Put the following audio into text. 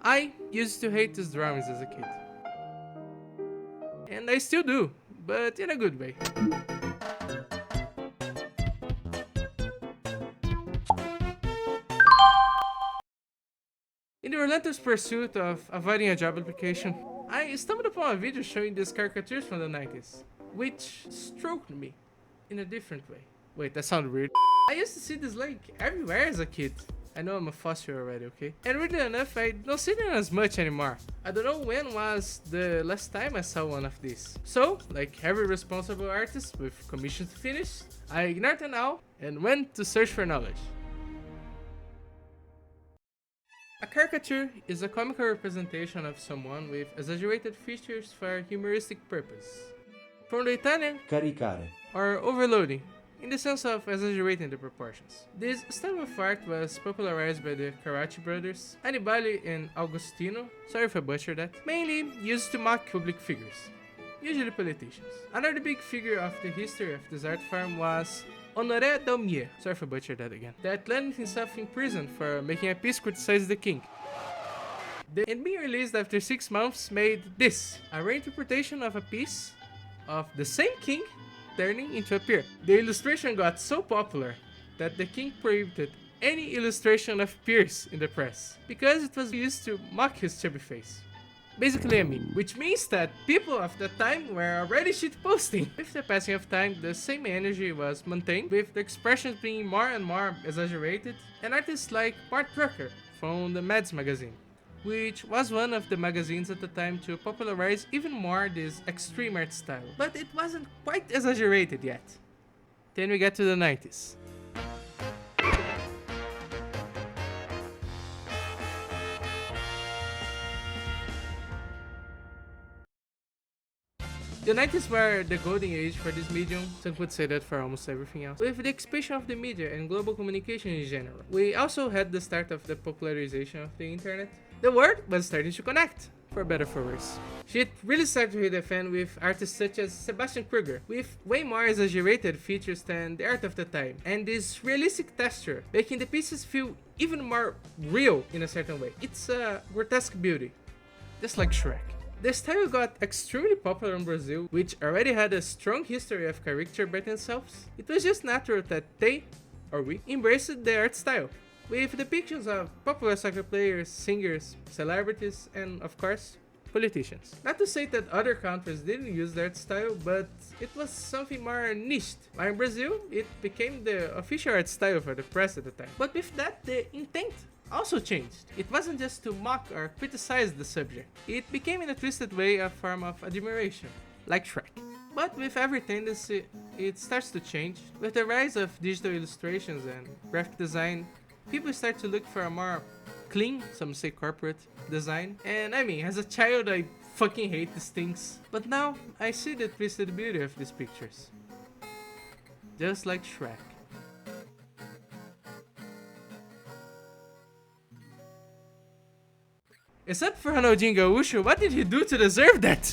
I used to hate these drawings as a kid. And I still do, but in a good way. In the relentless pursuit of avoiding a job application, I stumbled upon a video showing these caricatures from the 90s, which stroked me in a different way. Wait, that sounded weird. I used to see this like everywhere as a kid. I know I'm a fuss here already, okay? And weirdly enough, I don't see them as much anymore. I don't know when was the last time I saw one of these. So, like every responsible artist with commission to finish, I ignored them all and went to search for knowledge. A caricature is a comical representation of someone with exaggerated features for humoristic purpose. From the Italian Caricare. or overloading, in the sense of exaggerating the proportions. This style of art was popularized by the Caricatures brothers, Annibale and Agostino, sorry if I butchered that, mainly used to mock public figures, usually politicians. Another big figure of the history of this art form was Honoré Daumier, sorry if I butchered that again, that landed himself in prison for making a piece criticize the king. And being released after 6 months made this, a reinterpretation of a piece of the same king turning into a peer. The illustration got so popular that the king prohibited any illustration of peers in the press, because it was used to mock his chubby face. Basically a meme, which means that people of the time were already shitposting. With the passing of time, the same energy was maintained, with the expressions being more and more exaggerated, and artists like Mark Drucker from the Mads magazine, which was one of the magazines at the time to popularize even more this extreme art style. But it wasn't quite exaggerated yet. Then we get to the 90s. The 90s were the golden age for this medium, some could say that for almost everything else. With the expansion of the media and global communication in general, we also had the start of the popularization of the internet. The world was starting to connect, for better or for worse. Shit really started to hit the fan with artists such as Sebastian Kruger, with way more exaggerated features than the art of the time, and this realistic texture, making the pieces feel even more real in a certain way. It's a grotesque beauty, just like Shrek. The style got extremely popular in Brazil, which already had a strong history of caricature by themselves. It was just natural that they, or we, embraced the art style, with depictions of popular soccer players, singers, celebrities, and of course, politicians. Not to say that other countries didn't use the art style, but it was something more niched. While in Brazil, it became the official art style for the press at the time. But with that, the intent also changed. It wasn't just to mock or criticize the subject. It became in a twisted way a form of admiration, like Shrek. But with every tendency, it starts to change. With the rise of digital illustrations and graphic design, people start to look for a more clean, some say corporate, design. And I mean, as a child, I fucking hate these things. But now, I see the twisted beauty of these pictures. Just like Shrek. Except for Ronaldinho Gaúcho, what did he do to deserve that?